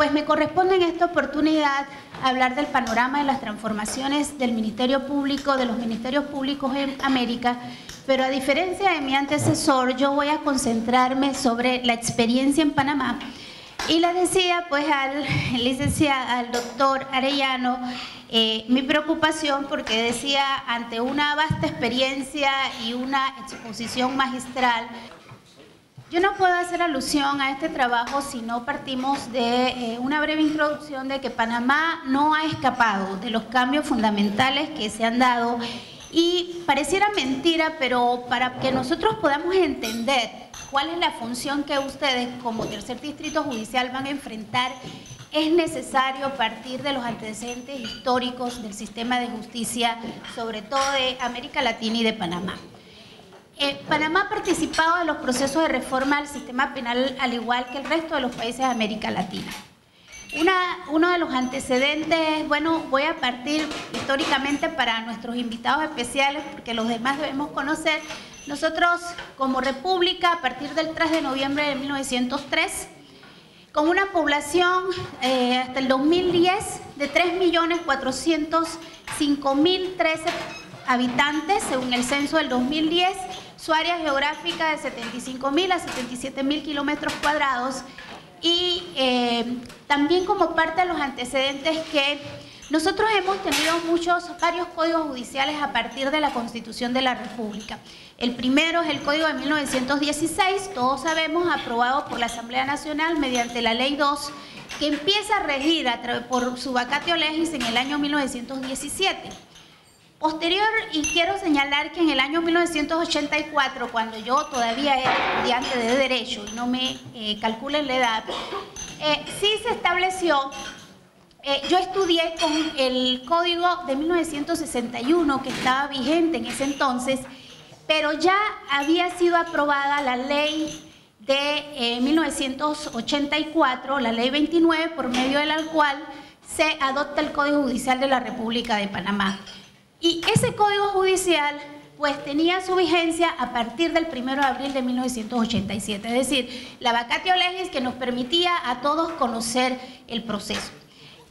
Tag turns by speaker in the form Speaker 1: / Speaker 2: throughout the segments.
Speaker 1: Pues me corresponde en esta oportunidad hablar del panorama de las transformaciones del Ministerio Público, de los Ministerios Públicos en América, pero a diferencia de mi antecesor, yo voy a concentrarme sobre la experiencia en Panamá. Y le decía pues al doctor Arellano mi preocupación, porque decía, ante una vasta experiencia y una exposición magistral, yo no puedo hacer alusión a este trabajo si no partimos de una breve introducción de que Panamá no ha escapado de los cambios fundamentales que se han dado. Y pareciera mentira, pero para que nosotros podamos entender cuál es la función que ustedes como tercer distrito judicial van a enfrentar, es necesario partir de los antecedentes históricos del sistema de justicia, sobre todo de América Latina y de Panamá. Panamá ha participado en los procesos de reforma del sistema penal al igual que el resto de los países de América Latina. Uno de los antecedentes, bueno, voy a partir históricamente para nuestros invitados especiales, porque los demás debemos conocer. Nosotros como república, a partir del 3 de noviembre de 1903, con una población hasta el 2010 de 3.405.013 habitantes, según el censo del 2010, su área geográfica de 75.000 a 77.000 kilómetros cuadrados, y también como parte de los antecedentes que nosotros hemos tenido varios códigos judiciales a partir de la Constitución de la República. El primero es el Código de 1916, todos sabemos, aprobado por la Asamblea Nacional mediante la Ley 2, que empieza a regir por su vacatio legis en el año 1917. Posterior, y quiero señalar que en el año 1984, cuando yo todavía era estudiante de Derecho, y no me calculen la edad, sí se estableció, yo estudié con el Código de 1961, que estaba vigente en ese entonces, pero ya había sido aprobada la ley de 1984, la ley 29, por medio de la cual se adopta el Código Judicial de la República de Panamá. Y ese Código Judicial pues tenía su vigencia a partir del 1 de abril de 1987, es decir, la vacatio legis que nos permitía a todos conocer el proceso.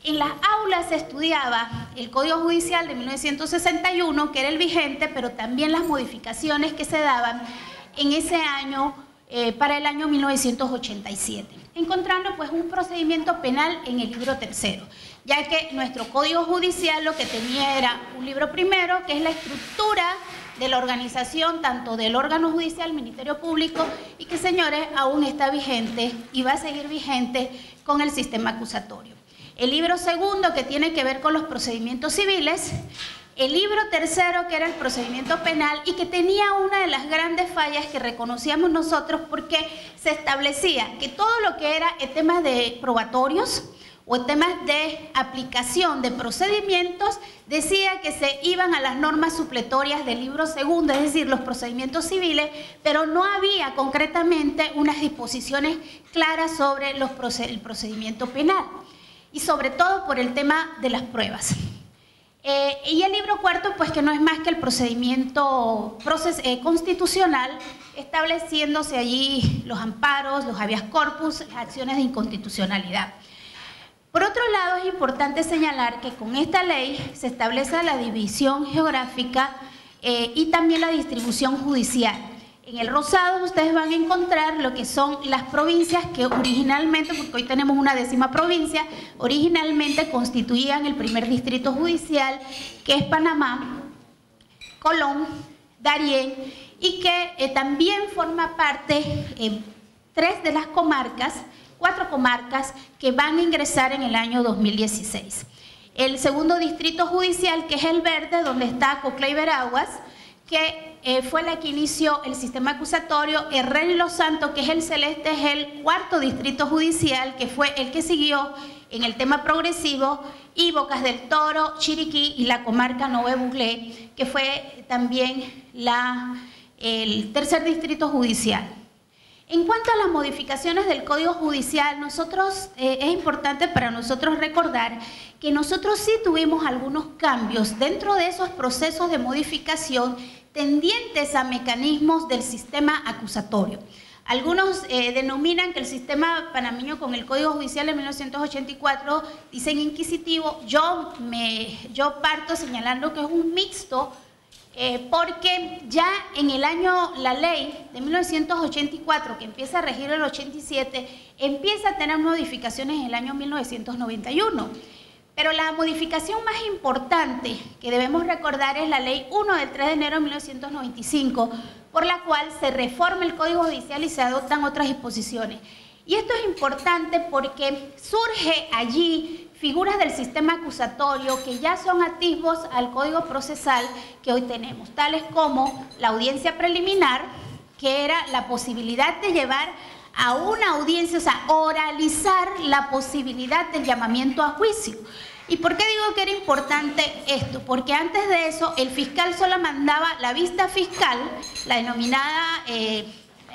Speaker 1: En las aulas se estudiaba el Código Judicial de 1961, que era el vigente, pero también las modificaciones que se daban en ese año para el año 1987, encontrando pues un procedimiento penal en el libro tercero, ya que nuestro Código Judicial lo que tenía era un libro primero, que es la estructura de la organización, tanto del órgano judicial, Ministerio Público, y que, señores, aún está vigente y va a seguir vigente con el sistema acusatorio. El libro segundo, que tiene que ver con los procedimientos civiles. El libro tercero, que era el procedimiento penal, y que tenía una de las grandes fallas que reconocíamos nosotros, porque se establecía que todo lo que era temas de probatorios o temas de aplicación de procedimientos, decía que se iban a las normas supletorias del libro segundo, es decir, los procedimientos civiles, pero no había concretamente unas disposiciones claras sobre el procedimiento penal, y sobre todo por el tema de las pruebas. Y el libro cuarto, pues que no es más que el procedimiento constitucional, estableciéndose allí los amparos, los habeas corpus, las acciones de inconstitucionalidad. Por otro lado, es importante señalar que con esta ley se establece la división geográfica y también la distribución judicial. En el rosado ustedes van a encontrar lo que son las provincias que originalmente, porque hoy tenemos una 10ª provincia, originalmente constituían el primer distrito judicial, que es Panamá, Colón, Darién, y que también forma parte 3 de las comarcas, 4 comarcas que van a ingresar en el año 2016. El segundo distrito judicial, que es el verde, donde está Coclé y Veraguas, que fue la que inició el sistema acusatorio. Herrera y Los Santos, que es el celeste, es el 4º distrito judicial, que fue el que siguió en el tema progresivo, y Bocas del Toro, Chiriquí y la comarca Nové Buglé, que fue también el tercer distrito judicial. En cuanto a las modificaciones del Código Judicial, es importante para nosotros recordar que nosotros sí tuvimos algunos cambios dentro de esos procesos de modificación tendientes a mecanismos del sistema acusatorio. Algunos denominan que el sistema panameño con el Código Judicial de 1984 dicen inquisitivo. Yo parto señalando que es un mixto, porque ya en el año, la ley de 1984, que empieza a regir el 87, empieza a tener modificaciones en el año 1991. Pero la modificación más importante que debemos recordar es la Ley 1 del 3 de enero de 1995, por la cual se reforma el Código Judicial y se adoptan otras disposiciones. Y esto es importante porque surge allí figuras del sistema acusatorio que ya son atisbos al Código Procesal que hoy tenemos, tales como la audiencia preliminar, que era la posibilidad de llevar a una audiencia, o sea, oralizar la posibilidad del llamamiento a juicio. ¿Y por qué digo que era importante esto? Porque antes de eso el fiscal solo mandaba la vista fiscal, la denominada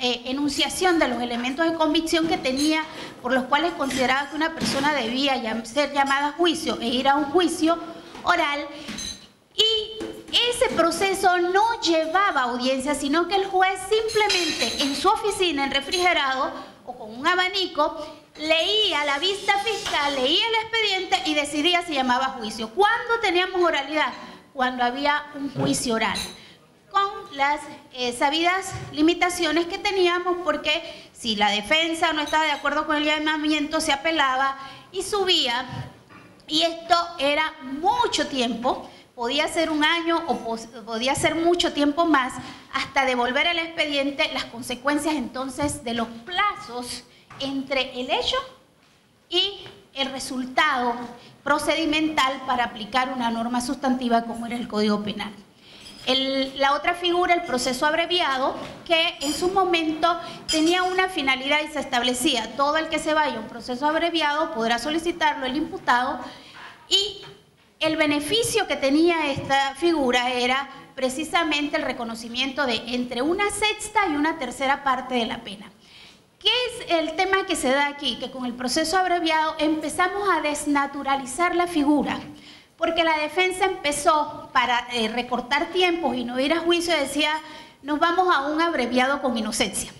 Speaker 1: enunciación de los elementos de convicción que tenía, por los cuales consideraba que una persona debía ser llamada a juicio e ir a un juicio oral, y ese proceso no llevaba audiencia, sino que el juez simplemente en su oficina, en refrigerado o con un abanico, leía la vista fiscal, leía el expediente y decidía si llamaba a juicio. ¿Cuándo teníamos oralidad? Cuando había un juicio oral, con las sabidas limitaciones que teníamos, porque si la defensa no estaba de acuerdo con el llamamiento, se apelaba y subía, y esto era mucho tiempo. Podía ser un año o podía ser mucho tiempo más, hasta devolver el expediente. Las consecuencias entonces de los plazos entre el hecho y el resultado procedimental para aplicar una norma sustantiva como era el Código Penal. La otra figura, el proceso abreviado, que en su momento tenía una finalidad y se establecía: todo el que se vaya a un proceso abreviado podrá solicitarlo el imputado, y el beneficio que tenía esta figura era precisamente el reconocimiento de entre una sexta y una tercera parte de la pena. ¿Qué es el tema que se da aquí? Que con el proceso abreviado empezamos a desnaturalizar la figura, porque la defensa empezó, para recortar tiempos y no ir a juicio, decía: nos vamos a un abreviado con inocencia.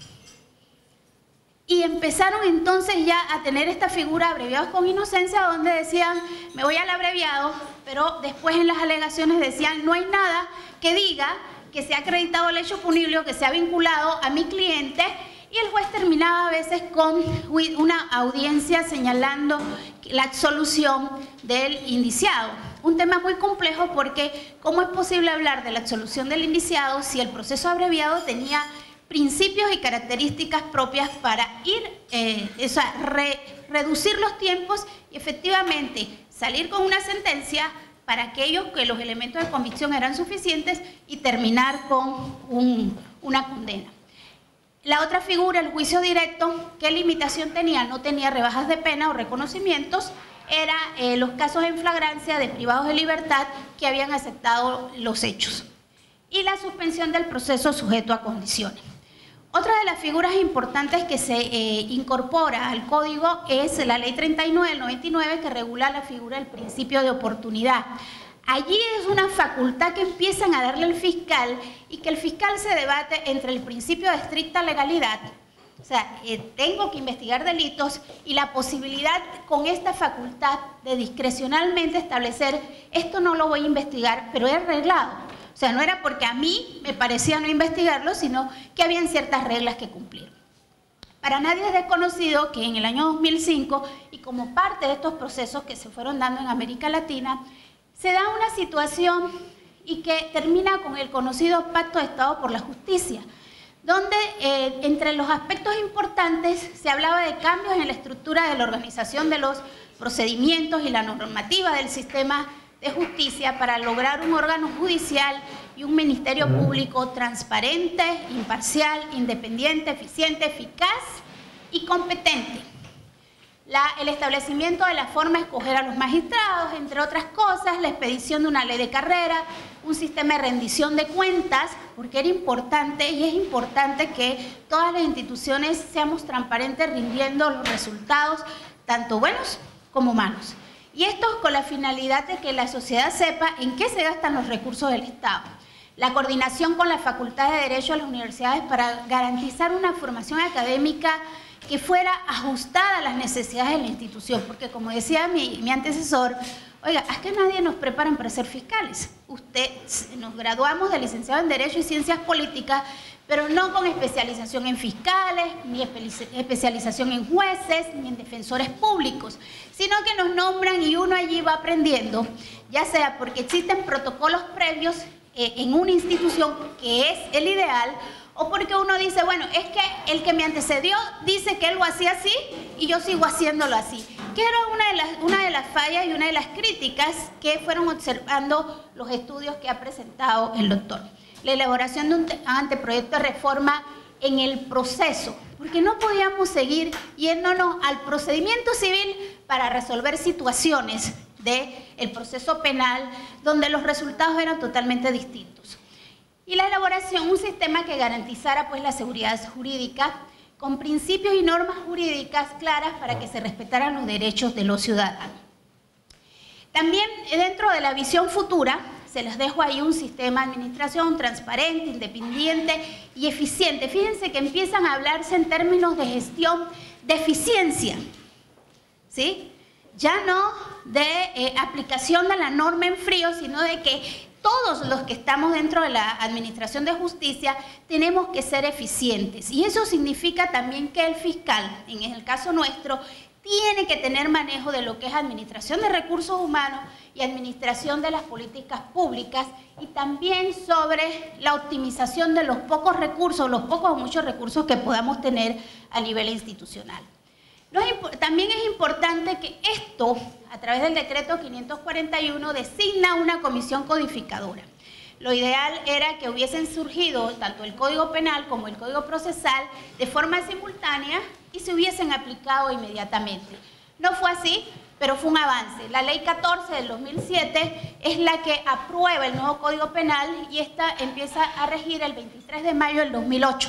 Speaker 1: Y empezaron entonces ya a tener esta figura, abreviados con inocencia, donde decían: me voy al abreviado, pero después en las alegaciones decían: no hay nada que diga que se ha acreditado el hecho punible o que se ha vinculado a mi cliente. Y el juez terminaba a veces con una audiencia señalando la absolución del indiciado. Un tema muy complejo, porque ¿cómo es posible hablar de la absolución del indiciado si el proceso abreviado tenía principios y características propias para reducir los tiempos y efectivamente salir con una sentencia para aquellos que los elementos de convicción eran suficientes y terminar con una condena? La otra figura, el juicio directo, ¿qué limitación tenía? No tenía rebajas de pena o reconocimientos. Era los casos en flagrancia de privados de libertad que habían aceptado los hechos. Y la suspensión del proceso sujeto a condiciones. Otra de las figuras importantes que se incorpora al código es la Ley 39 del 99, que regula la figura del principio de oportunidad. Allí es una facultad que empiezan a darle al fiscal, y que el fiscal se debate entre el principio de estricta legalidad, o sea, tengo que investigar delitos, y la posibilidad con esta facultad de discrecionalmente establecer: esto no lo voy a investigar, pero es reglado. O sea, no era porque a mí me parecía no investigarlo, sino que habían ciertas reglas que cumplir. Para nadie es desconocido que en el año 2005, y como parte de estos procesos que se fueron dando en América Latina, se da una situación y que termina con el conocido Pacto de Estado por la Justicia, donde entre los aspectos importantes se hablaba de cambios en la estructura de la organización de los procedimientos y la normativa del sistema de justicia para lograr un órgano judicial y un ministerio público transparente, imparcial, independiente, eficiente, eficaz y competente. El establecimiento de la forma de escoger a los magistrados, entre otras cosas, la expedición de una ley de carrera, un sistema de rendición de cuentas, porque era importante y es importante que todas las instituciones seamos transparentes rindiendo los resultados, tanto buenos como malos. Y esto con la finalidad de que la sociedad sepa en qué se gastan los recursos del Estado. la coordinación con la Facultad de Derecho de las universidades para garantizar una formación académica que fuera ajustada a las necesidades de la institución, porque como decía mi antecesor, oiga, es que nadie nos preparan para ser fiscales. Nos graduamos de licenciado en Derecho y Ciencias Políticas, pero no con especialización en fiscales, ni especialización en jueces, ni en defensores públicos, sino que nos nombran y uno allí va aprendiendo, ya sea porque existen protocolos previos en una institución que es el ideal, o porque uno dice, bueno, es que el que me antecedió dice que él lo hacía así y yo sigo haciéndolo así. Que era una de las fallas y una de las críticas que fueron observando los estudios que ha presentado el doctor. La elaboración de un anteproyecto de reforma en el proceso, porque no podíamos seguir yéndonos al procedimiento civil para resolver situaciones del proceso penal donde los resultados eran totalmente distintos. Y la elaboración, un sistema que garantizara pues la seguridad jurídica con principios y normas jurídicas claras para que se respetaran los derechos de los ciudadanos. También dentro de la visión futura, se les dejo ahí un sistema de administración transparente, independiente y eficiente. Fíjense que empiezan a hablarse en términos de gestión de eficiencia, ¿sí? Ya no de aplicación de la norma en frío, sino de que todos los que estamos dentro de la administración de justicia tenemos que ser eficientes. Y eso significa también que el fiscal, en el caso nuestro, tiene que tener manejo de lo que es administración de recursos humanos y administración de las políticas públicas, y también sobre la optimización de los pocos recursos, los pocos o muchos recursos que podamos tener a nivel institucional. También es importante que esto, a través del decreto 541, designa una comisión codificadora. Lo ideal era que hubiesen surgido tanto el Código Penal como el Código Procesal de forma simultánea y se hubiesen aplicado inmediatamente. No fue así, pero fue un avance. La Ley 14 del 2007 es la que aprueba el nuevo Código Penal y esta empieza a regir el 23 de mayo del 2008.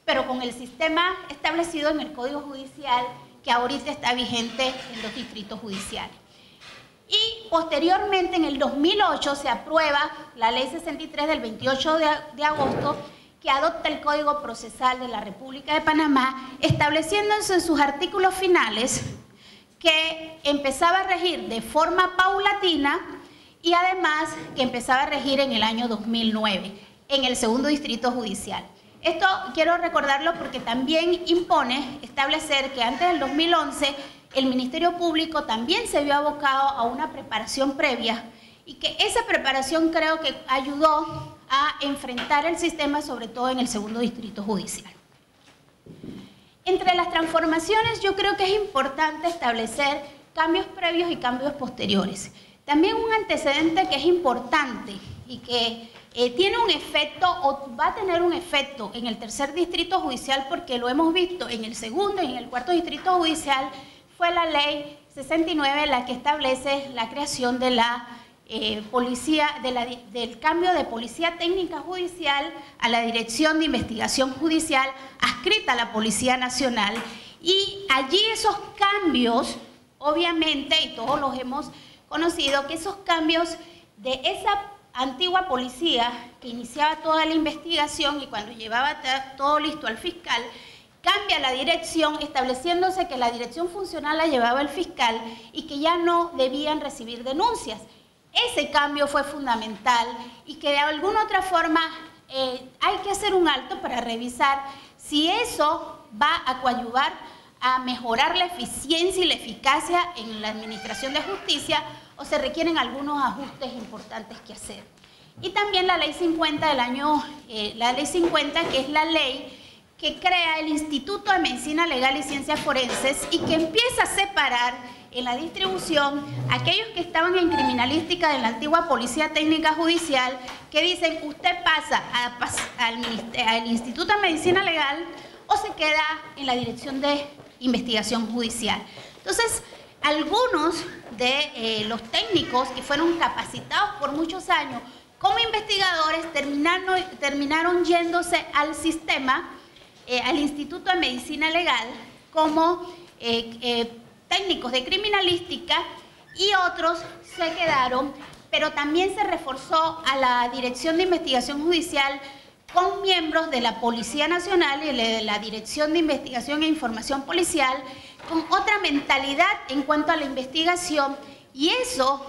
Speaker 1: Pero con el sistema establecido en el Código Judicial que ahorita está vigente en los distritos judiciales. Y posteriormente, en el 2008, se aprueba la Ley 63 del 28 de agosto, que adopta el Código Procesal de la República de Panamá, estableciéndose en sus artículos finales que empezaba a regir de forma paulatina y además que empezaba a regir en el año 2009, en el segundo distrito judicial. Esto quiero recordarlo porque también impone establecer que antes del 2011 el Ministerio Público también se vio abocado a una preparación previa y que esa preparación creo que ayudó a enfrentar el sistema, sobre todo en el segundo distrito judicial. Entre las transformaciones yo creo que es importante establecer cambios previos y cambios posteriores. También un antecedente que es importante y que tiene un efecto o va a tener un efecto en el tercer distrito judicial, porque lo hemos visto en el segundo y en el cuarto distrito judicial, fue la Ley 69 la que establece la creación de la del cambio de Policía Técnica Judicial a la Dirección de Investigación Judicial adscrita a la Policía Nacional. Y allí esos cambios, obviamente, y todos los hemos conocido, que esos cambios de esa antigua policía que iniciaba toda la investigación y cuando llevaba todo listo al fiscal, cambia la dirección, estableciéndose que la dirección funcional la llevaba el fiscal y que ya no debían recibir denuncias. Ese cambio fue fundamental y que de alguna otra forma hay que hacer un alto para revisar si eso va a coadyuvar a mejorar la eficiencia y la eficacia en la administración de justicia, o se requieren algunos ajustes importantes que hacer. Y también la Ley 50 del año, la Ley 50, que es la ley que crea el Instituto de Medicina Legal y Ciencias Forenses y que empieza a separar en la distribución aquellos que estaban en criminalística de la antigua Policía Técnica Judicial, que dicen usted pasa al Instituto de Medicina Legal o se queda en la Dirección de Investigación Judicial. Entonces, algunos de los técnicos que fueron capacitados por muchos años como investigadores terminaron yéndose al sistema, al Instituto de Medicina Legal, como técnicos de criminalística, y otros se quedaron pero también se reforzó a la Dirección de Investigación Judicial con miembros de la Policía Nacional y de la Dirección de Investigación e Información Policial, con otra mentalidad en cuanto a la investigación, y eso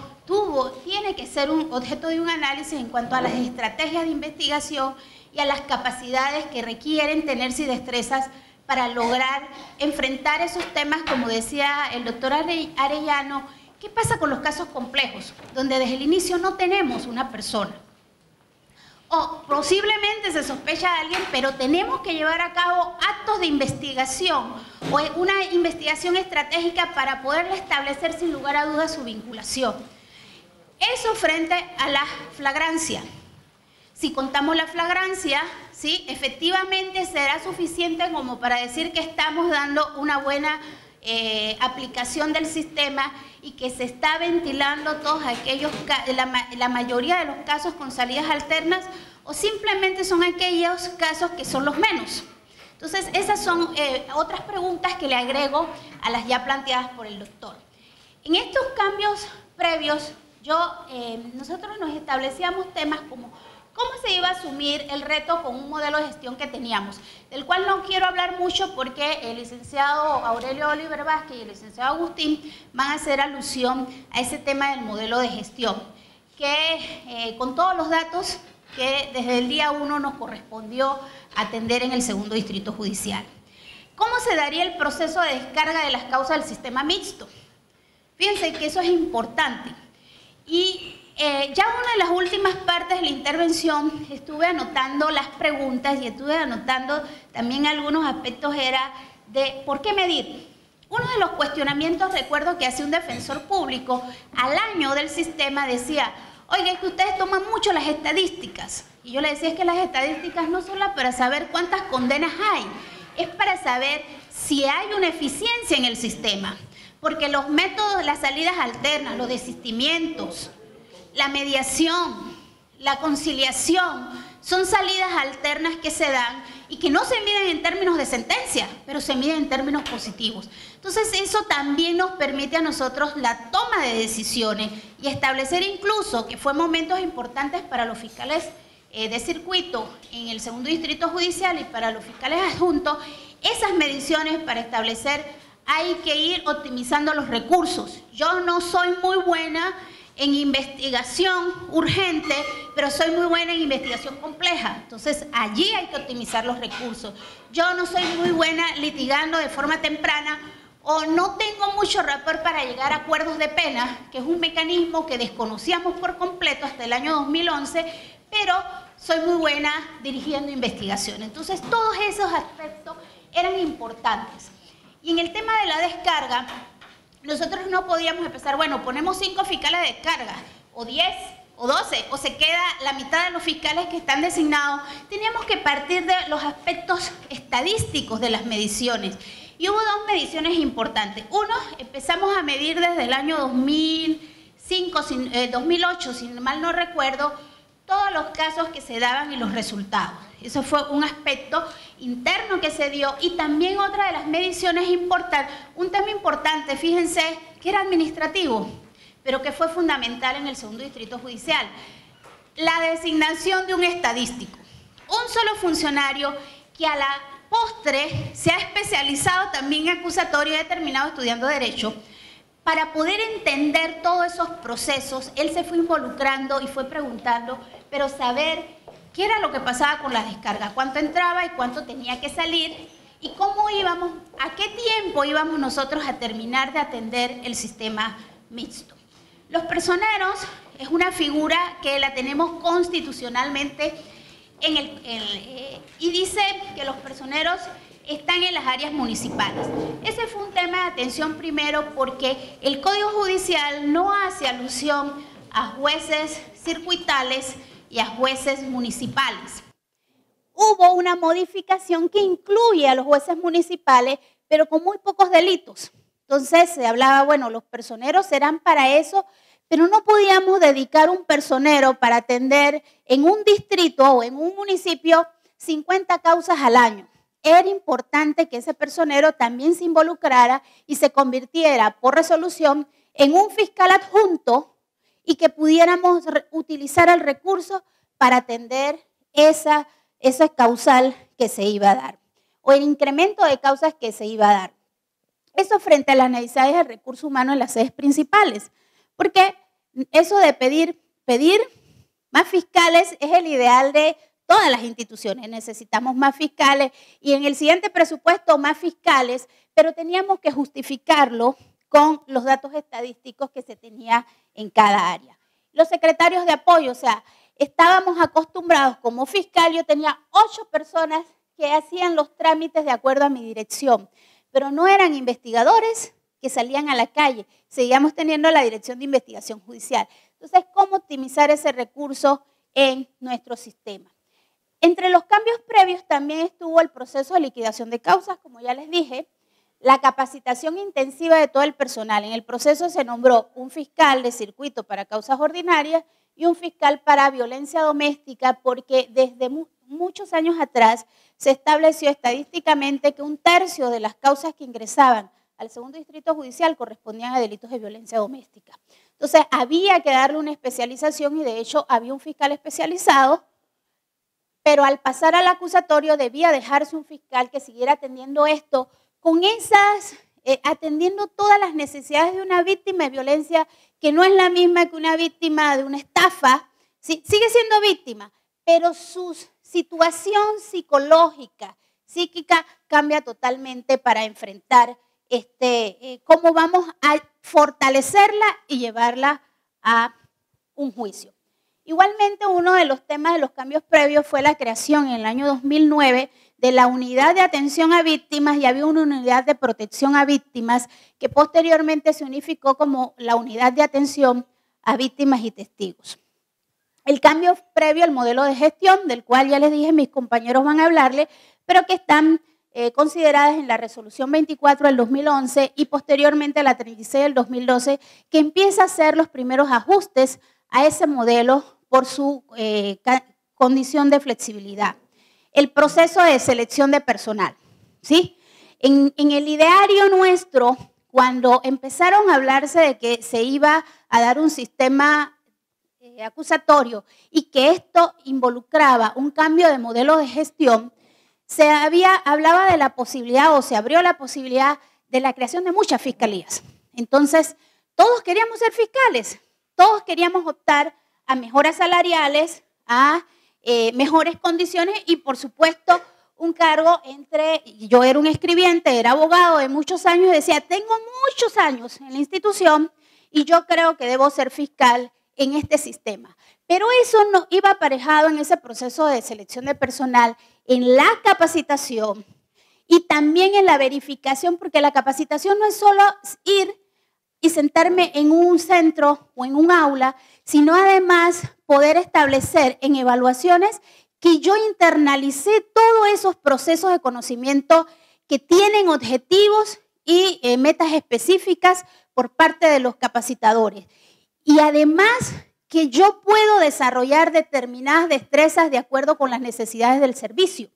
Speaker 1: tiene que ser un objeto de un análisis en cuanto a las estrategias de investigación y a las capacidades que requieren tenerse y destrezas para lograr enfrentar esos temas, como decía el doctor Arellano. ¿Qué pasa con los casos complejos, donde desde el inicio no tenemos una persona? O posiblemente se sospecha de alguien, pero tenemos que llevar a cabo actos de investigación o una investigación estratégica para poder establecer sin lugar a dudas su vinculación. Eso frente a la flagrancia. Si contamos la flagrancia, ¿sí?, efectivamente será suficiente como para decir que estamos dando una buena aplicación del sistema y que se está ventilando todos aquellos, la mayoría de los casos con salidas alternas, o simplemente son aquellos casos que son los menos. Entonces, esas son otras preguntas que le agrego a las ya planteadas por el doctor. En estos cambios previos, nosotros nos establecíamos temas como cómo se iba a asumir el reto con un modelo de gestión que teníamos, del cual no quiero hablar mucho porque el licenciado Aurelio Oliver Vázquez y el licenciado Agustín van a hacer alusión a ese tema del modelo de gestión, que con todos los datos que desde el día 1 nos correspondió atender en el segundo distrito judicial. ¿Cómo se daría el proceso de descarga de las causas del sistema mixto? Fíjense que eso es importante. Y ya una de las últimas partes de la intervención estuve anotando las preguntas y estuve anotando también algunos aspectos, era de ¿por qué medir? Uno de los cuestionamientos, recuerdo que hace un defensor público al año del sistema, decía: oiga, es que ustedes toman mucho las estadísticas. Y yo le decía, es que las estadísticas no son para saber cuántas condenas hay, es para saber si hay una eficiencia en el sistema. Porque los métodos, las salidas alternas, los desistimientos, la mediación, la conciliación, son salidas alternas que se dan y que no se miden en términos de sentencia, pero se miden en términos positivos. Entonces, eso también nos permite a nosotros la toma de decisiones y establecer incluso, que fue momentos importantes para los fiscales de circuito en el segundo distrito judicial y para los fiscales adjuntos, esas mediciones para establecer hay que ir optimizando los recursos. Yo no soy muy buena en investigación urgente, pero soy muy buena en investigación compleja. Entonces, allí hay que optimizar los recursos. Yo no soy muy buena litigando de forma temprana o no tengo mucho rapport para llegar a acuerdos de pena, que es un mecanismo que desconocíamos por completo hasta el año 2011, pero soy muy buena dirigiendo investigación. Entonces, todos esos aspectos eran importantes. Y en el tema de la descarga, nosotros no podíamos empezar, bueno, ponemos 5 fiscales de descarga, o 10, o 12, o se queda la mitad de los fiscales que están designados. Teníamos que partir de los aspectos estadísticos de las mediciones. Y hubo 2 mediciones importantes. Uno, empezamos a medir desde el año 2008, si mal no recuerdo, todos los casos que se daban y los resultados. Eso fue un aspecto interno que se dio. Y también otra de las mediciones importantes, un tema importante, fíjense, que era administrativo, pero que fue fundamental en el segundo distrito judicial: la designación de un estadístico. Un solo funcionario que a la postre se ha especializado también en acusatorio y determinado estudiando Derecho. Para poder entender todos esos procesos, él se fue involucrando y fue preguntando, pero saber qué era lo que pasaba con las descargas, cuánto entraba y cuánto tenía que salir, y cómo íbamos, a qué tiempo íbamos nosotros a terminar de atender el sistema mixto. Los personeros es una figura que la tenemos constitucionalmente y dice que los personeros están en las áreas municipales. Ese fue un tema de atención primero porque el Código Judicial no hace alusión a jueces circuitales y a jueces municipales. Hubo una modificación que incluye a los jueces municipales, pero con muy pocos delitos. Entonces se hablaba, bueno, los personeros serán para eso, pero no podíamos dedicar un personero para atender en un distrito o en un municipio 50 causas al año. Era importante que ese personero también se involucrara y se convirtiera por resolución en un fiscal adjunto y que pudiéramos utilizar el recurso para atender esa causal que se iba a dar, o el incremento de causas que se iba a dar. Eso frente a las necesidades del recurso humano en las sedes principales, porque eso de pedir más fiscales es el ideal de todas las instituciones. Necesitamos más fiscales y en el siguiente presupuesto más fiscales, pero teníamos que justificarlo con los datos estadísticos que se tenía en cada área. Los secretarios de apoyo, o sea, estábamos acostumbrados como fiscal, yo tenía 8 personas que hacían los trámites de acuerdo a mi dirección, pero no eran investigadores que salían a la calle, seguíamos teniendo la Dirección de Investigación Judicial. Entonces, ¿cómo optimizar ese recurso en nuestro sistema? Entre los cambios previos también estuvo el proceso de liquidación de causas, como ya les dije, la capacitación intensiva de todo el personal. En el proceso se nombró un fiscal de circuito para causas ordinarias y un fiscal para violencia doméstica, porque desde muchos años atrás se estableció estadísticamente que 1/3 de las causas que ingresaban al segundo distrito judicial correspondían a delitos de violencia doméstica. Entonces había que darle una especialización y de hecho había un fiscal especializado, pero al pasar al acusatorio debía dejarse un fiscal que siguiera atendiendo esto con atendiendo todas las necesidades de una víctima de violencia, que no es la misma que una víctima de una estafa, ¿sí? Sigue siendo víctima, pero su situación psicológica, psíquica, cambia totalmente para enfrentar cómo vamos a fortalecerla y llevarla a un juicio. Igualmente, uno de los temas de los cambios previos fue la creación en el año 2009 de la unidad de atención a víctimas, y había una unidad de protección a víctimas que posteriormente se unificó como la unidad de atención a víctimas y testigos. El cambio previo al modelo de gestión, del cual ya les dije, mis compañeros van a hablarle, pero que están consideradas en la resolución 24 del 2011 y posteriormente la 36 del 2012, que empieza a hacer los primeros ajustes a ese modelo por su condición de flexibilidad. El proceso de selección de personal, ¿sí? En el ideario nuestro, cuando empezaron a hablarse de que se iba a dar un sistema acusatorio y que esto involucraba un cambio de modelo de gestión, hablaba de la posibilidad, o se abrió la posibilidad de la creación de muchas fiscalías. Entonces, todos queríamos ser fiscales, todos queríamos optar a mejoras salariales, a mejores condiciones y, por supuesto, un cargo yo era un escribiente, era abogado de muchos años y decía, tengo muchos años en la institución y yo creo que debo ser fiscal en este sistema. Pero eso no iba aparejado en ese proceso de selección de personal, en la capacitación y también en la verificación, porque la capacitación no es solo ir y sentarme en un centro o en un aula, sino además poder establecer en evaluaciones que yo internalicé todos esos procesos de conocimiento que tienen objetivos y metas específicas por parte de los capacitadores. Y además que yo puedo desarrollar determinadas destrezas de acuerdo con las necesidades del servicio,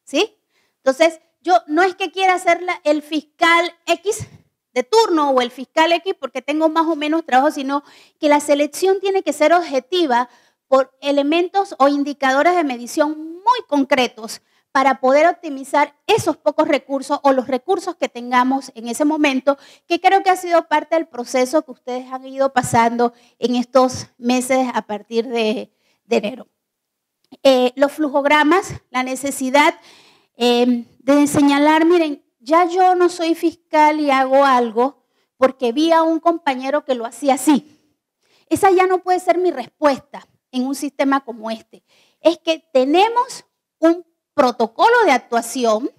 Speaker 1: ¿sí? Entonces, yo no es que quiera ser el fiscal X de turno o el fiscal X porque tengo más o menos trabajo, sino que la selección tiene que ser objetiva por elementos o indicadores de medición muy concretos para poder optimizar esos pocos recursos o los recursos que tengamos en ese momento, que creo que ha sido parte del proceso que ustedes han ido pasando en estos meses a partir de enero. Los flujogramas, la necesidad de señalar, miren, ya yo no soy fiscal y hago algo porque vi a un compañero que lo hacía así. Esa ya no puede ser mi respuesta en un sistema como este. Es que tenemos un protocolo de actuación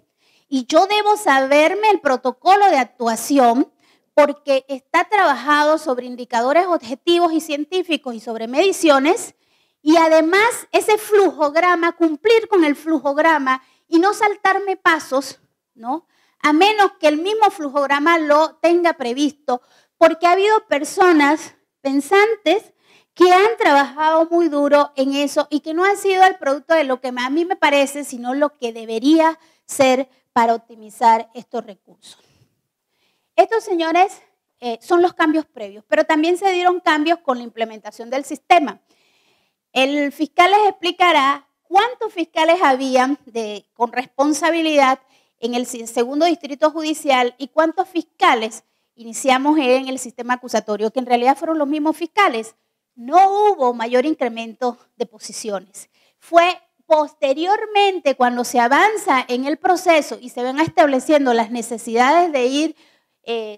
Speaker 1: y yo debo saberme el protocolo de actuación porque está trabajado sobre indicadores objetivos y científicos y sobre mediciones, y además ese flujograma, cumplir con el flujograma y no saltarme pasos, ¿no? A menos que el mismo flujograma lo tenga previsto, porque ha habido personas pensantes que han trabajado muy duro en eso y que no ha sido el producto de lo que a mí me parece, sino lo que debería ser para optimizar estos recursos. Estos señores son los cambios previos, pero también se dieron cambios con la implementación del sistema. El fiscal les explicará cuántos fiscales habían con responsabilidad en el segundo distrito judicial y cuántos fiscales iniciamos en el sistema acusatorio, que en realidad fueron los mismos fiscales. No hubo mayor incremento de posiciones. Fue posteriormente, cuando se avanza en el proceso y se van estableciendo las necesidades de ir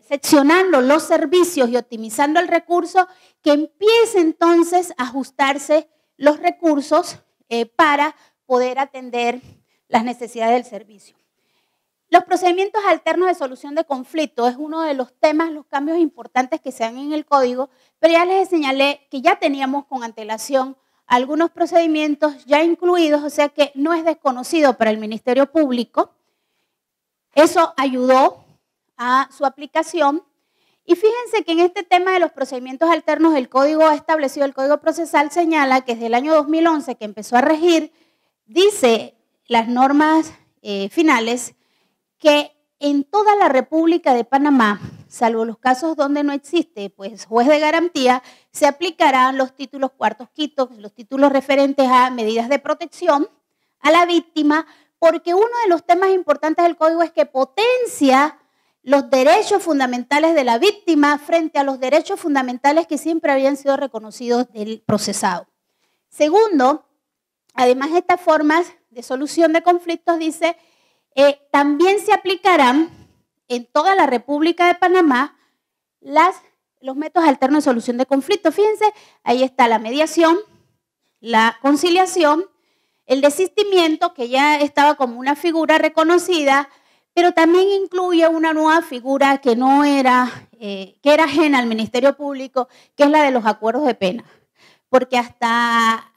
Speaker 1: seccionando los servicios y optimizando el recurso, que empieza entonces a ajustarse los recursos para poder atender las necesidades del servicio. Los procedimientos alternos de solución de conflictos es uno de los temas, los cambios importantes que se dan en el código, pero ya les señalé que ya teníamos con antelación algunos procedimientos ya incluidos, o sea que no es desconocido para el Ministerio Público. Eso ayudó a su aplicación. Y fíjense que en este tema de los procedimientos alternos, el código establecido, el Código Procesal señala que desde el año 2011 que empezó a regir, dice las normas finales, que en toda la República de Panamá, salvo los casos donde no existe pues, juez de garantía, se aplicarán los títulos cuartos quintos, los títulos referentes a medidas de protección a la víctima, porque uno de los temas importantes del código es que potencia los derechos fundamentales de la víctima frente a los derechos fundamentales que siempre habían sido reconocidos del procesado. Segundo, además de estas formas de solución de conflictos, dice, también se aplicarán en toda la República de Panamá los métodos alternos de solución de conflictos. Fíjense, ahí está la mediación, la conciliación, el desistimiento, que ya estaba como una figura reconocida, pero también incluye una nueva figura que no era, que era ajena al Ministerio Público, que es la de los acuerdos de pena. Porque hasta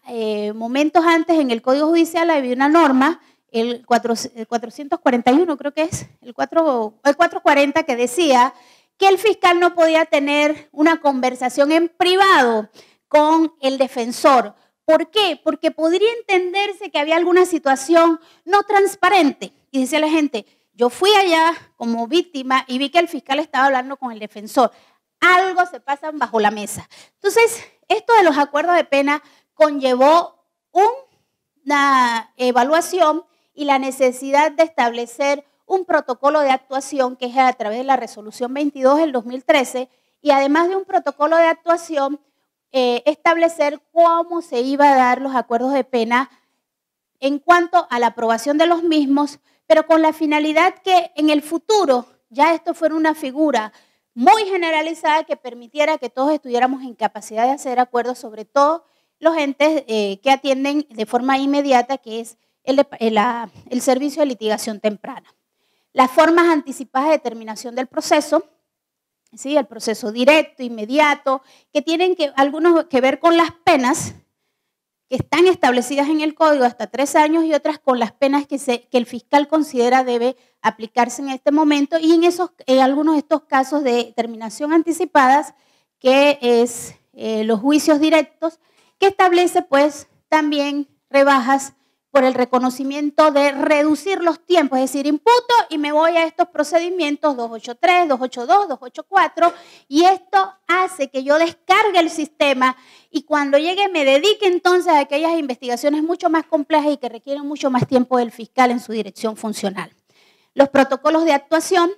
Speaker 1: momentos antes en el Código Judicial había una norma, el 441 creo que es, el 440, que decía que el fiscal no podía tener una conversación en privado con el defensor. ¿Por qué? Porque podría entenderse que había alguna situación no transparente. Y decía la gente, yo fui allá como víctima y vi que el fiscal estaba hablando con el defensor. Algo se pasa bajo la mesa. Entonces, esto de los acuerdos de pena conllevó una evaluación y la necesidad de establecer un protocolo de actuación que es a través de la resolución 22 del 2013 y además de un protocolo de actuación, establecer cómo se iba a dar los acuerdos de pena en cuanto a la aprobación de los mismos, pero con la finalidad que en el futuro ya esto fuera una figura muy generalizada que permitiera que todos estuviéramos en capacidad de hacer acuerdos, sobre todo los entes que atienden de forma inmediata, que es el servicio de litigación temprana. Las formas anticipadas de terminación del proceso, ¿sí? El proceso directo, inmediato, que tienen algunos que ver con las penas que están establecidas en el código hasta 3 años y otras con las penas que el fiscal considera debe aplicarse en este momento y en algunos de estos casos de terminación anticipadas, que es los juicios directos, que establece pues también rebajas por el reconocimiento de reducir los tiempos, es decir, imputo y me voy a estos procedimientos 283, 282, 284 y esto hace que yo descargue el sistema y cuando llegue me dedique entonces a aquellas investigaciones mucho más complejas y que requieren mucho más tiempo del fiscal en su dirección funcional. Los protocolos de actuación,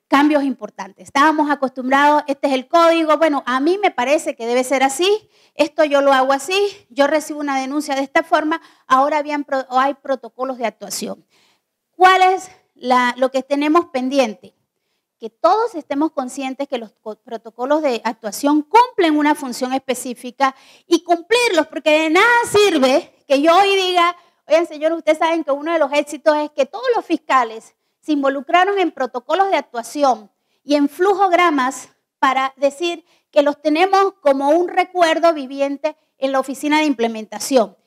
Speaker 1: cambios importantes. Estábamos acostumbrados, este es el código, bueno, a mí me parece que debe ser así, esto yo lo hago así, yo recibo una denuncia de esta forma, ahora hay protocolos de actuación. ¿Cuál es lo que tenemos pendiente? Que todos estemos conscientes que los protocolos de actuación cumplen una función específica y cumplirlos, porque de nada sirve que yo hoy diga, oigan señores, ustedes saben que uno de los éxitos es que todos los fiscales se involucraron en protocolos de actuación y en flujogramas para decir que los tenemos como un recuerdo viviente en la oficina de implementación.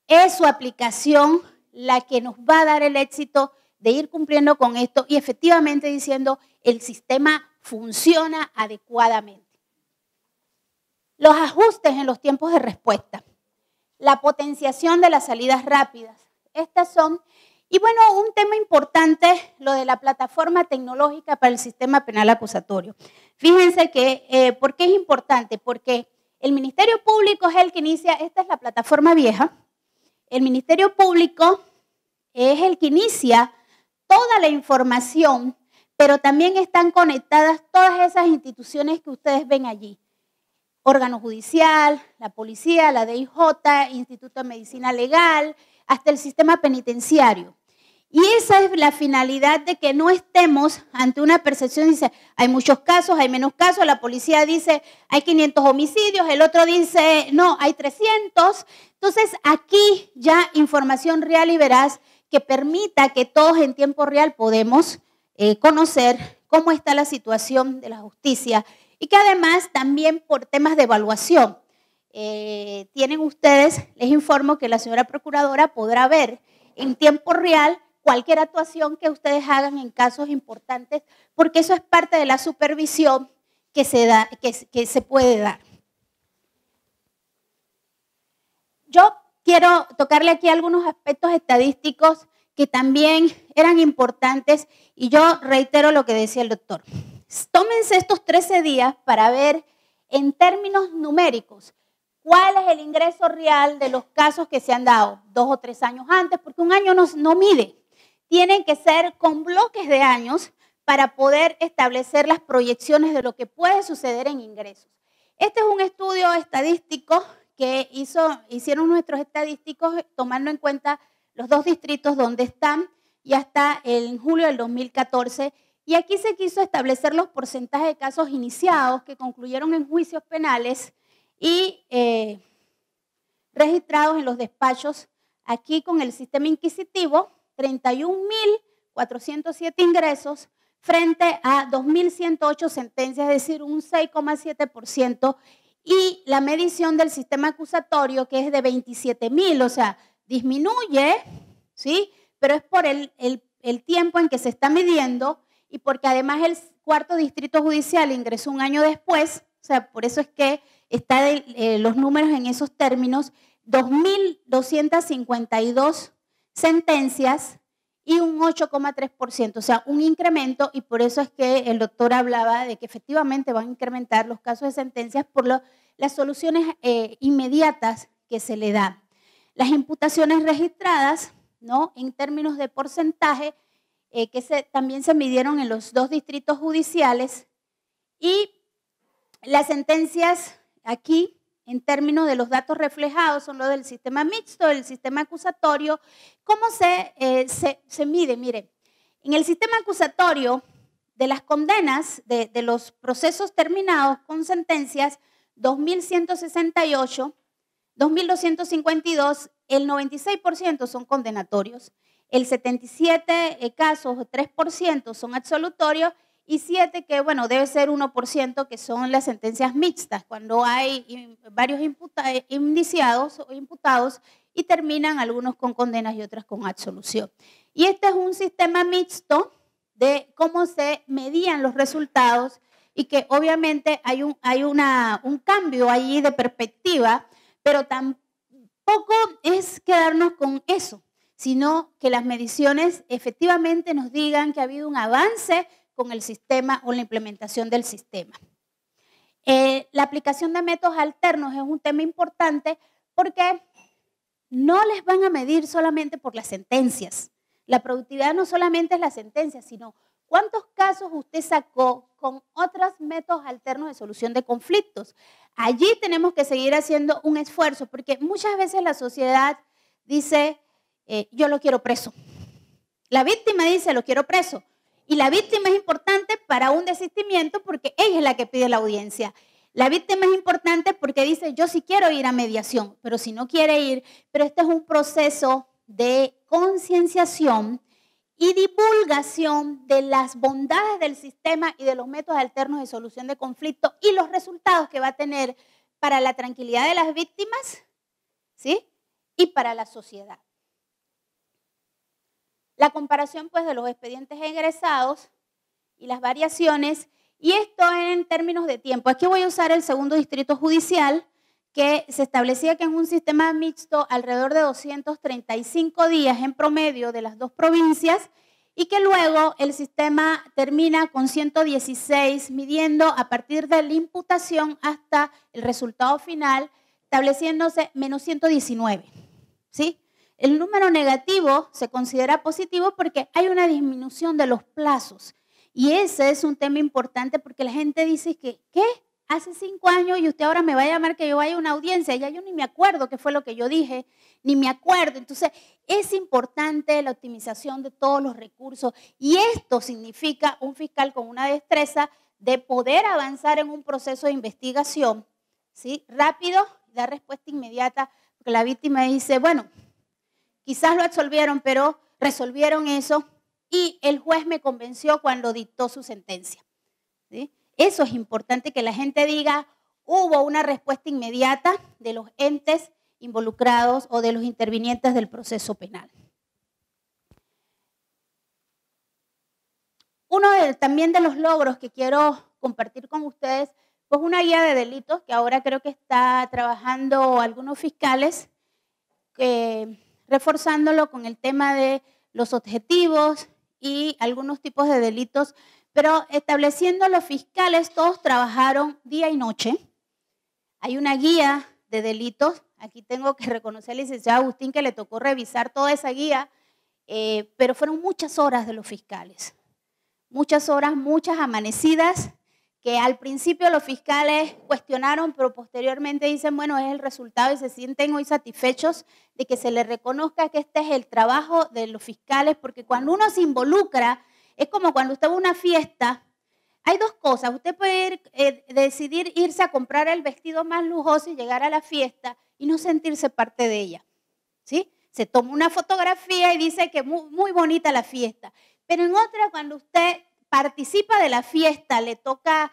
Speaker 1: Es su aplicación la que nos va a dar el éxito de ir cumpliendo con esto y efectivamente diciendo el sistema funciona adecuadamente. Los ajustes en los tiempos de respuesta, la potenciación de las salidas rápidas. Estas son Y bueno, un tema importante, lo de la plataforma tecnológica para el sistema penal acusatorio. Fíjense que, ¿por qué es importante? Porque el Ministerio Público es el que inicia, esta es la plataforma vieja, el Ministerio Público es el que inicia toda la información, pero también están conectadas todas esas instituciones que ustedes ven allí. Órgano judicial, la policía, la DIJ, Instituto de Medicina Legal, hasta el sistema penitenciario. Y esa es la finalidad de que no estemos ante una percepción, dice, hay muchos casos, hay menos casos, la policía dice, hay 500 homicidios, el otro dice, no, hay 300. Entonces, aquí ya información real y veraz que permita que todos en tiempo real podemos conocer cómo está la situación de la justicia y que además también por temas de evaluación, tienen ustedes, les informo que la señora Procuradora podrá ver en tiempo real cualquier actuación que ustedes hagan en casos importantes, porque eso es parte de la supervisión que se puede dar. Yo quiero tocarle aquí algunos aspectos estadísticos que también eran importantes y yo reitero lo que decía el doctor. Tómense estos 13 días para ver en términos numéricos cuál es el ingreso real de los casos que se han dado 2 o 3 años antes, porque un año no mide. Tienen que ser con bloques de años para poder establecer las proyecciones de lo que puede suceder en ingresos. Este es un estudio estadístico que hicieron nuestros estadísticos tomando en cuenta los 2 distritos donde están y hasta en julio del 2014. Y aquí se quiso establecer los porcentajes de casos iniciados que concluyeron en juicios penales y registrados en los despachos aquí con el sistema inquisitivo, 31.407 ingresos frente a 2.108 sentencias, es decir, un 6,7%, y la medición del sistema acusatorio, que es de 27.000, o sea, disminuye, ¿sí? Pero es por el tiempo en que se está midiendo y porque además el 4º distrito judicial ingresó un año después, o sea, por eso es que están los números en esos términos, 2.252 sentencias y un 8,3%, o sea, un incremento, y por eso es que el doctor hablaba de que efectivamente van a incrementar los casos de sentencias por las soluciones inmediatas que se le dan. Las imputaciones registradas, ¿no?, en términos de porcentaje, también se midieron en los 2 distritos judiciales, y las sentencias aquí, en términos de los datos reflejados, son los del sistema mixto, del sistema acusatorio. ¿Cómo se mide? Mire, en el sistema acusatorio de las condenas, de los procesos terminados con sentencias, 2.168, 2.252, el 96% son condenatorios, el 77 casos, 3% son absolutorios, y 7 que, bueno, debe ser 1%, que son las sentencias mixtas, cuando hay varios indiciados o imputados y terminan algunos con condenas y otras con absolución. Y este es un sistema mixto de cómo se medían los resultados y que obviamente hay un cambio allí de perspectiva, pero tampoco es quedarnos con eso, sino que las mediciones efectivamente nos digan que ha habido un avance con el sistema o la implementación del sistema. La aplicación de métodos alternos es un tema importante porque no les van a medir solamente por las sentencias. La productividad no solamente es la sentencia, sino cuántos casos usted sacó con otros métodos alternos de solución de conflictos. Allí tenemos que seguir haciendo un esfuerzo porque muchas veces la sociedad dice, yo lo quiero preso. La víctima dice, lo quiero preso. Y la víctima es importante para un desistimiento porque ella es la que pide la audiencia. La víctima es importante porque dice, yo sí quiero ir a mediación, pero si no quiere ir, pero este es un proceso de concienciación y divulgación de las bondades del sistema y de los métodos alternos de solución de conflicto y los resultados que va a tener para la tranquilidad de las víctimas, ¿sí?, y para la sociedad. La comparación pues de los expedientes egresados y las variaciones, y esto en términos de tiempo. Aquí voy a usar el 2º distrito judicial, que se establecía que en un sistema mixto alrededor de 235 días en promedio de las dos provincias y que luego el sistema termina con 116 midiendo a partir de la imputación hasta el resultado final, estableciéndose menos 119, ¿sí? El número negativo se considera positivo porque hay una disminución de los plazos y ese es un tema importante porque la gente dice que, ¿qué? Hace 5 años y usted ahora me va a llamar que yo vaya a una audiencia, ya yo ni me acuerdo qué fue lo que yo dije, ni me acuerdo. Entonces, es importante la optimización de todos los recursos y esto significa un fiscal con una destreza de poder avanzar en un proceso de investigación, ¿sí? Rápido, dar respuesta inmediata, porque la víctima dice, bueno, quizás lo absolvieron, pero resolvieron eso y el juez me convenció cuando dictó su sentencia, ¿sí? Eso es importante que la gente diga, hubo una respuesta inmediata de los entes involucrados o de los intervinientes del proceso penal. Uno también de los logros que quiero compartir con ustedes, pues una guía de delitos que ahora creo que está trabajando algunos fiscales, reforzándolo con el tema de los objetivos y algunos tipos de delitos, pero estableciendo los fiscales, todos trabajaron día y noche. Hay una guía de delitos, aquí tengo que reconocer al licenciado Agustín que le tocó revisar toda esa guía, pero fueron muchas horas de los fiscales, muchas horas, muchas amanecidas, que al principio los fiscales cuestionaron, pero posteriormente dicen, bueno, es el resultado y se sienten hoy satisfechos de que se les reconozca que este es el trabajo de los fiscales, porque cuando uno se involucra, es como cuando usted va a una fiesta, hay dos cosas, usted puede decidir irse a comprar el vestido más lujoso y llegar a la fiesta y no sentirse parte de ella, ¿sí? Se toma una fotografía y dice que muy bonita la fiesta, pero en otra cuando usted participa de la fiesta, le toca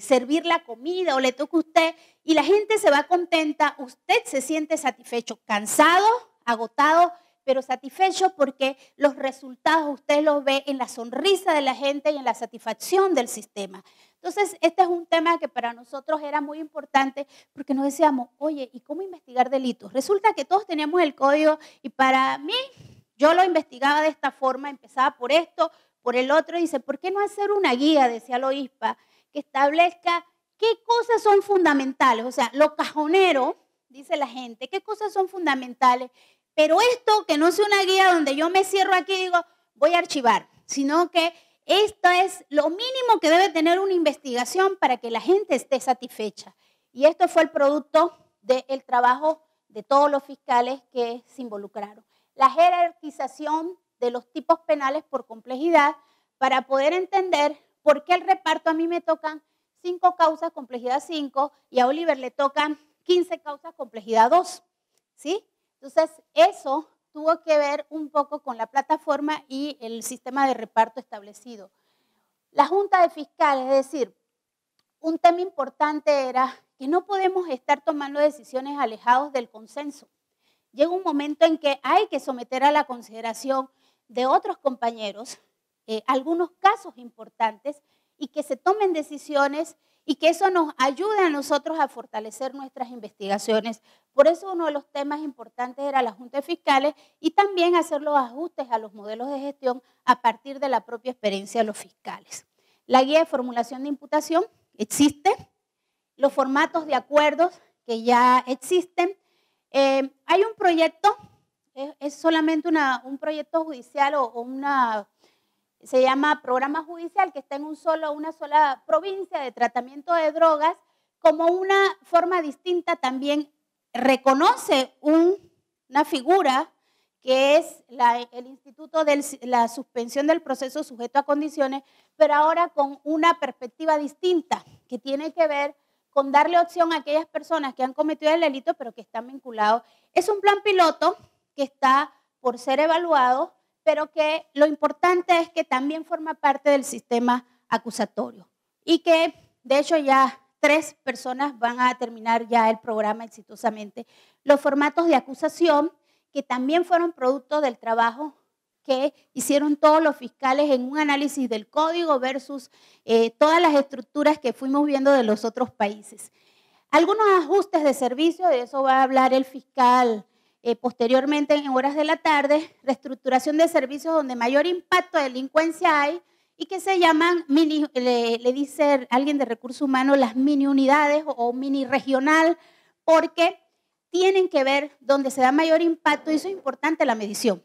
Speaker 1: servir la comida o le toca a usted y la gente se va contenta, usted se siente satisfecho, cansado, agotado, pero satisfecho porque los resultados usted los ve en la sonrisa de la gente y en la satisfacción del sistema. Entonces, este es un tema que para nosotros era muy importante porque nos decíamos, oye, ¿y cómo investigar delitos? Resulta que todos teníamos el código y para mí, yo lo investigaba de esta forma, empezaba por esto, por el otro, y dice, ¿por qué no hacer una guía, decía el OISPA, que establezca qué cosas son fundamentales? O sea, lo cajonero, dice la gente, ¿qué cosas son fundamentales? Pero esto que no sea una guía donde yo me cierro aquí y digo, voy a archivar, sino que esto es lo mínimo que debe tener una investigación para que la gente esté satisfecha. Y esto fue el producto del trabajo de todos los fiscales que se involucraron. La jerarquización de los tipos penales por complejidad para poder entender por qué el reparto a mí me tocan 5 causas, complejidad 5, y a Oliver le tocan 15 causas, complejidad 2, ¿sí? Entonces, eso tuvo que ver un poco con la plataforma y el sistema de reparto establecido. La Junta de Fiscales, es decir, un tema importante era que no podemos estar tomando decisiones alejados del consenso. Llega un momento en que hay que someter a la consideración de otros compañeros algunos casos importantes y que se tomen decisiones y que eso nos ayude a nosotros a fortalecer nuestras investigaciones. Por eso uno de los temas importantes era la Junta de Fiscales y también hacer los ajustes a los modelos de gestión a partir de la propia experiencia de los fiscales. La guía de formulación de imputación existe, los formatos de acuerdos que ya existen. Hay un proyecto, es solamente un proyecto judicial se llama programa judicial que está en una sola provincia de tratamiento de drogas, como una forma distinta también reconoce una figura que es el Instituto de la Suspensión del Proceso Sujeto a Condiciones, pero ahora con una perspectiva distinta que tiene que ver con darle opción a aquellas personas que han cometido el delito pero que están vinculados. Es un plan piloto que está por ser evaluado, pero que lo importante es que también forma parte del sistema acusatorio y que de hecho ya 3 personas van a terminar ya el programa exitosamente. Los formatos de acusación que también fueron producto del trabajo que hicieron todos los fiscales en un análisis del código versus todas las estructuras que fuimos viendo de los otros países. Algunos ajustes de servicio, de eso va a hablar el fiscal posteriormente en horas de la tarde, reestructuración de servicios donde mayor impacto de delincuencia hay y que se llaman mini, le dice alguien de recursos humanos, las mini unidades o mini regional, porque tienen que ver donde se da mayor impacto y eso es importante la medición.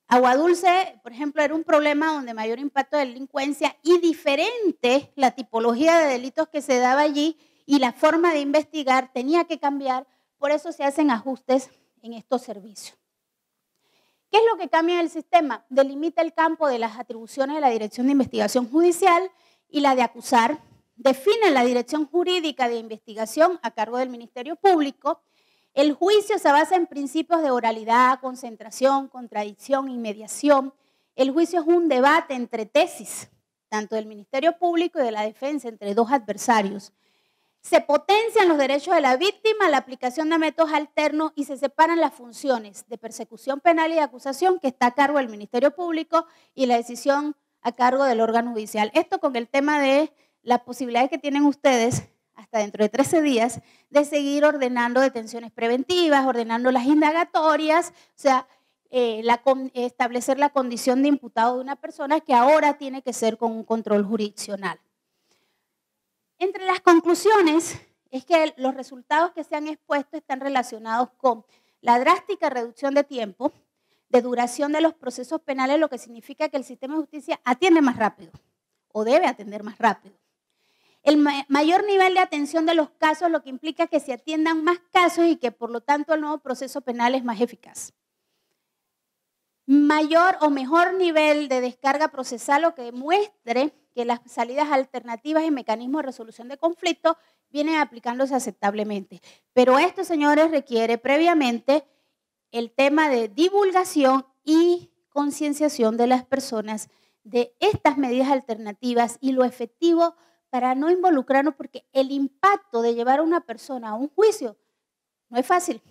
Speaker 1: Agua Dulce, por ejemplo, era un problema donde mayor impacto de delincuencia y diferente la tipología de delitos que se daba allí y la forma de investigar tenía que cambiar, por eso se hacen ajustes en estos servicios. ¿Qué es lo que cambia en el sistema? Delimita el campo de las atribuciones de la Dirección de Investigación Judicial y la de acusar, define la dirección jurídica de investigación a cargo del Ministerio Público. El juicio se basa en principios de oralidad, concentración, contradicción y mediación. El juicio es un debate entre tesis, tanto del Ministerio Público y de la defensa, entre dos adversarios. Se potencian los derechos de la víctima, la aplicación de métodos alternos y se separan las funciones de persecución penal y de acusación que está a cargo del Ministerio Público y la decisión a cargo del órgano judicial. Esto con el tema de las posibilidades que tienen ustedes hasta dentro de 13 días de seguir ordenando detenciones preventivas, ordenando las indagatorias, o sea, establecer la condición de imputado de una persona que ahora tiene que ser con un control jurisdiccional. Entre las conclusiones es que los resultados que se han expuesto están relacionados con la drástica reducción de tiempo, de duración de los procesos penales, lo que significa que el sistema de justicia atiende más rápido o debe atender más rápido. El mayor nivel de atención de los casos, lo que implica que se atiendan más casos y que por lo tanto el nuevo proceso penal es más eficaz. Mayor o mejor nivel de descarga procesal, lo que demuestre que las salidas alternativas y mecanismos de resolución de conflictos vienen aplicándose aceptablemente. Pero esto, señores, requiere previamente el tema de divulgación y concienciación de las personas de estas medidas alternativas y lo efectivo para no involucrarnos, porque el impacto de llevar a una persona a un juicio no es fácil.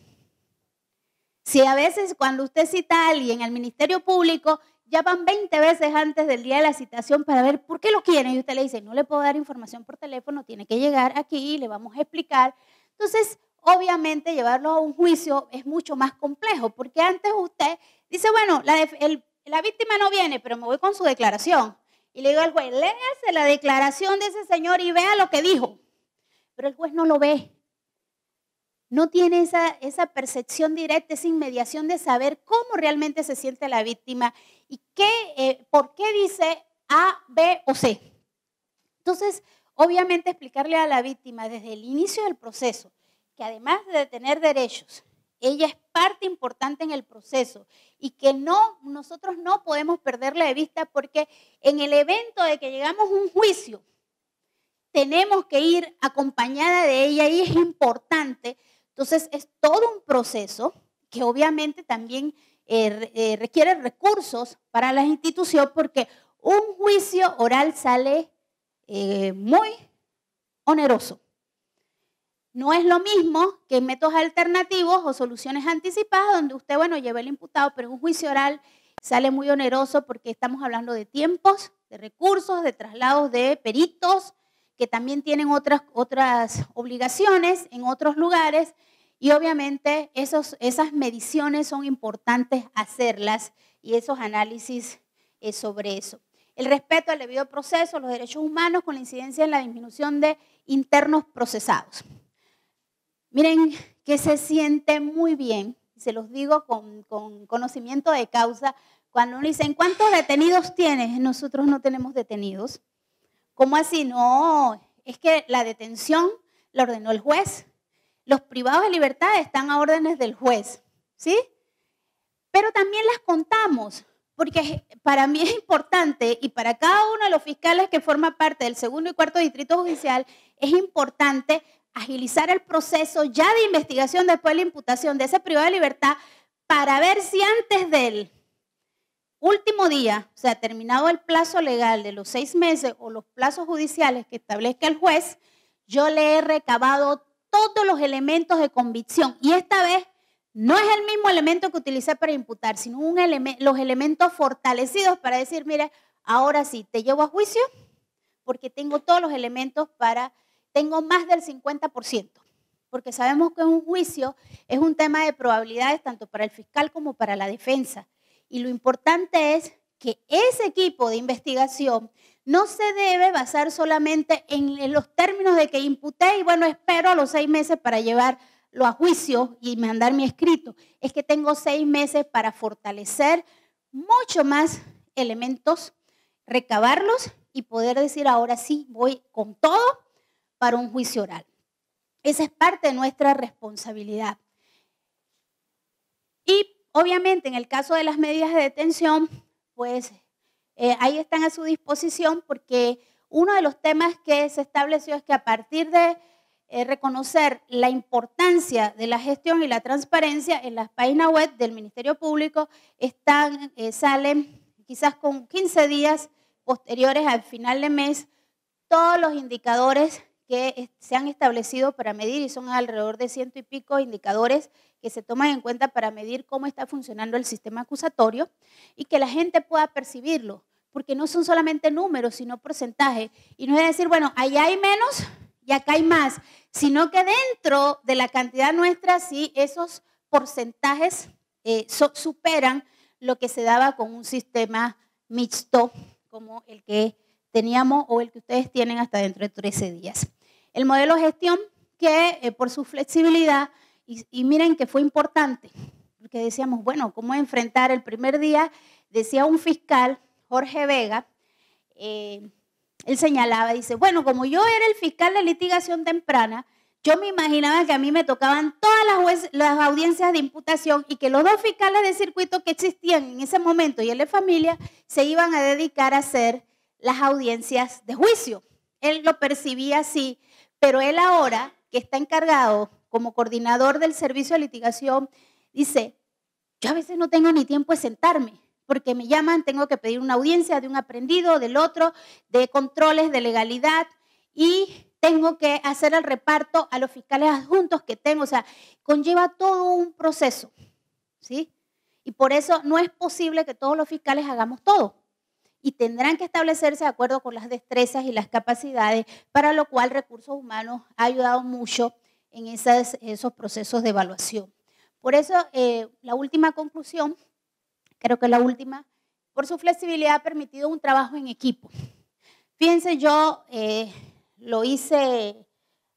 Speaker 1: Si a veces cuando usted cita a alguien al Ministerio Público, ya van 20 veces antes del día de la citación para ver por qué lo quieren y usted le dice, no le puedo dar información por teléfono, tiene que llegar aquí y le vamos a explicar. Entonces, obviamente llevarlo a un juicio es mucho más complejo, porque antes usted dice, bueno, la víctima no viene, pero me voy con su declaración. Y le digo al juez, léase la declaración de ese señor y vea lo que dijo. Pero el juez no lo ve. No tiene esa percepción directa, esa inmediación de saber cómo realmente se siente la víctima y por qué dice A, B o C. Entonces, obviamente explicarle a la víctima desde el inicio del proceso que además de tener derechos, ella es parte importante en el proceso y que nosotros no podemos perderla de vista porque en el evento de que llegamos a un juicio, tenemos que ir acompañada de ella y es importante. Entonces, es todo un proceso que obviamente también requiere recursos para la institución porque un juicio oral sale muy oneroso. No es lo mismo que métodos alternativos o soluciones anticipadas donde usted, bueno, lleva el imputado, pero un juicio oral sale muy oneroso porque estamos hablando de tiempos, de recursos, de traslados de peritos, que también tienen otras obligaciones en otros lugares y obviamente esas mediciones son importantes hacerlas y esos análisis sobre eso. El respeto al debido proceso, los derechos humanos con la incidencia en la disminución de internos procesados. Miren que se siente muy bien, se los digo con conocimiento de causa, cuando uno dice, ¿cuántos detenidos tienes? Nosotros no tenemos detenidos. ¿Cómo así? No, es que la detención la ordenó el juez. Los privados de libertad están a órdenes del juez, ¿sí? Pero también las contamos, porque para mí es importante y para cada uno de los fiscales que forma parte del segundo y cuarto distrito judicial, es importante agilizar el proceso ya de investigación después de la imputación de ese privado de libertad para ver si antes del último día, o sea, terminado el plazo legal de los 6 meses o los plazos judiciales que establezca el juez, yo le he recabado todos los elementos de convicción y esta vez no es el mismo elemento que utilicé para imputar, sino los elementos fortalecidos para decir, mire, ahora sí, te llevo a juicio porque tengo todos los elementos para tengo más del 50%, porque sabemos que un juicio es un tema de probabilidades tanto para el fiscal como para la defensa. Y lo importante es que ese equipo de investigación no se debe basar solamente en los términos de que imputé y bueno, espero a los 6 meses para llevarlo a juicio y mandar mi escrito. Es que tengo 6 meses para fortalecer mucho más elementos, recabarlos y poder decir ahora sí, voy con todo para un juicio oral. Esa es parte de nuestra responsabilidad. Y obviamente en el caso de las medidas de detención, pues ahí están a su disposición porque uno de los temas que se estableció es que a partir de reconocer la importancia de la gestión y la transparencia en las páginas web del Ministerio Público salen quizás con 15 días posteriores al final de mes todos los indicadores que se han establecido para medir y son alrededor de 100 y pico indicadores que se toman en cuenta para medir cómo está funcionando el sistema acusatorio y que la gente pueda percibirlo, porque no son solamente números, sino porcentajes. Y no es decir, bueno, allá hay menos y acá hay más, sino que dentro de la cantidad nuestra sí esos porcentajes superan lo que se daba con un sistema mixto como el que teníamos o el que ustedes tienen hasta dentro de 13 días. El modelo de gestión que por su flexibilidad, y miren que fue importante, porque decíamos, bueno, ¿cómo enfrentar el primer día? Decía un fiscal, Jorge Vega, él señalaba, dice, bueno, como yo era el fiscal de litigación temprana, yo me imaginaba que a mí me tocaban todas las audiencias de imputación y que los 2 fiscales de circuito que existían en ese momento y el de familia se iban a dedicar a hacer las audiencias de juicio. Él lo percibía así, pero él ahora, que está encargado como coordinador del servicio de litigación, dice, yo a veces no tengo ni tiempo de sentarme, porque me llaman, tengo que pedir una audiencia de un aprendido, del otro, de controles de legalidad y tengo que hacer el reparto a los fiscales adjuntos que tengo. O sea, conlleva todo un proceso, ¿sí? Y por eso no es posible que todos los fiscales hagamos todo. Y tendrán que establecerse de acuerdo con las destrezas y las capacidades, para lo cual Recursos Humanos ha ayudado mucho en esos procesos de evaluación. Por eso, la última conclusión, creo que la última, por su flexibilidad ha permitido un trabajo en equipo. Fíjense, yo lo hice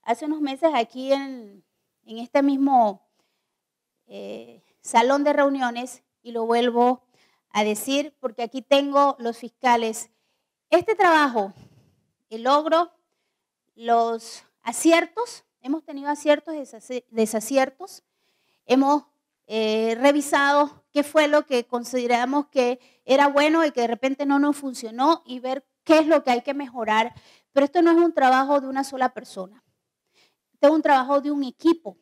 Speaker 1: hace unos meses aquí en este mismo salón de reuniones y lo vuelvo a decir porque aquí tengo los fiscales. Este trabajo, el logro, los aciertos, hemos tenido aciertos y desaciertos, hemos revisado qué fue lo que consideramos que era bueno y que de repente no nos funcionó y ver qué es lo que hay que mejorar. Pero esto no es un trabajo de una sola persona, esto es un trabajo de un equipo.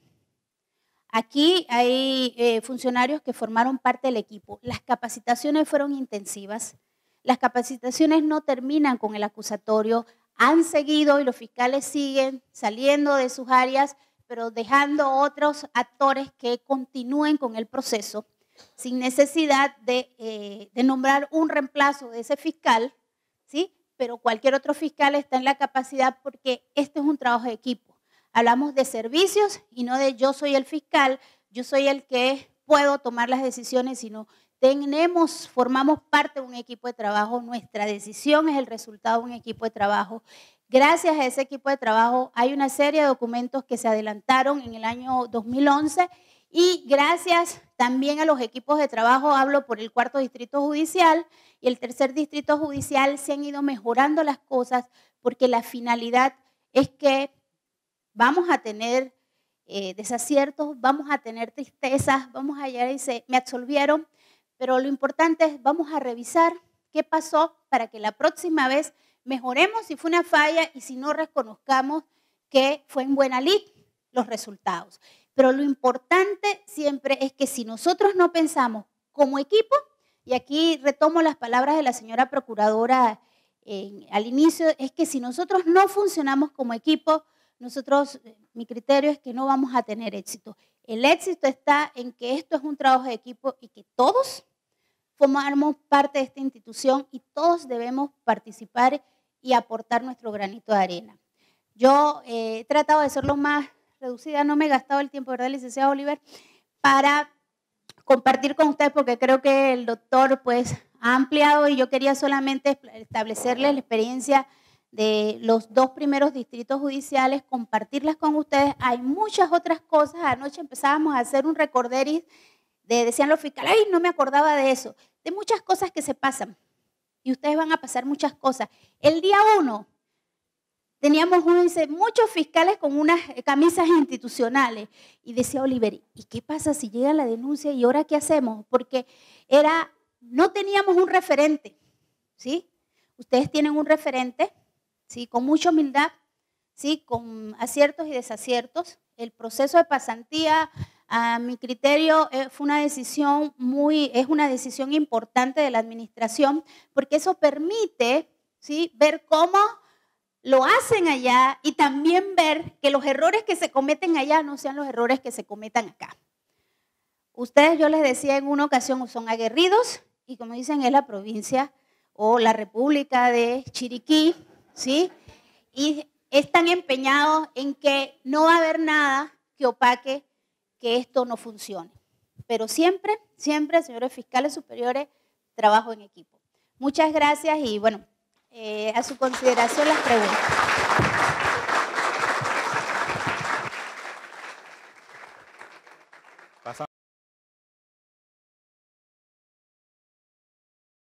Speaker 1: Aquí hay funcionarios que formaron parte del equipo. Las capacitaciones fueron intensivas. Las capacitaciones no terminan con el acusatorio. Han seguido y los fiscales siguen saliendo de sus áreas, pero dejando otros actores que continúen con el proceso sin necesidad de nombrar un reemplazo de ese fiscal, ¿sí? Pero cualquier otro fiscal está en la capacidad porque este es un trabajo de equipo. Hablamos de servicios y no de yo soy el fiscal, yo soy el que puedo tomar las decisiones, sino formamos parte de un equipo de trabajo. Nuestra decisión es el resultado de un equipo de trabajo. Gracias a ese equipo de trabajo hay una serie de documentos que se adelantaron en el año 2011 y gracias también a los equipos de trabajo, hablo por el 4º Distrito Judicial y el 3er Distrito Judicial, se han ido mejorando las cosas porque la finalidad es que vamos a tener desaciertos, vamos a tener tristezas, vamos a llegar y decir, me absolvieron, pero lo importante es vamos a revisar qué pasó para que la próxima vez mejoremos si fue una falla y si no reconozcamos que fue en buena lid los resultados. Pero lo importante siempre es que si nosotros no pensamos como equipo, y aquí retomo las palabras de la señora procuradora al inicio, es que si nosotros no funcionamos como equipo, mi criterio es que no vamos a tener éxito. El éxito está en que esto es un trabajo de equipo y que todos formamos parte de esta institución y todos debemos participar y aportar nuestro granito de arena. Yo he tratado de ser lo más reducida, no me he gastado el tiempo, ¿verdad, licenciado Oliver? Para compartir con ustedes, porque creo que el doctor pues ha ampliado y yo quería solamente establecerles la experiencia de los 2 primeros distritos judiciales, compartirlas con ustedes. Hay muchas otras cosas. Anoche empezábamos a hacer un recorderis decían los fiscales, ay, no me acordaba de eso, de muchas cosas que se pasan. Y ustedes van a pasar muchas cosas. El día 1 teníamos muchos fiscales con unas camisas institucionales. Y decía Oliver, ¿y qué pasa si llega la denuncia y ahora qué hacemos? Porque no teníamos un referente, ¿sí? Ustedes tienen un referente, ¿sí? Con mucha humildad, ¿sí? Con aciertos y desaciertos. El proceso de pasantía, a mi criterio, es una decisión importante de la administración, porque eso permite, ¿sí? Ver cómo lo hacen allá y también ver que los errores que se cometen allá no sean los errores que se cometan acá. Ustedes, yo les decía en una ocasión, son aguerridos y como dicen es la provincia o la República de Chiriquí, ¿sí? Y están empeñados en que no va a haber nada que opaque que esto no funcione. Pero siempre, siempre, señores fiscales superiores, trabajo en equipo. Muchas gracias y bueno, a su consideración las preguntas.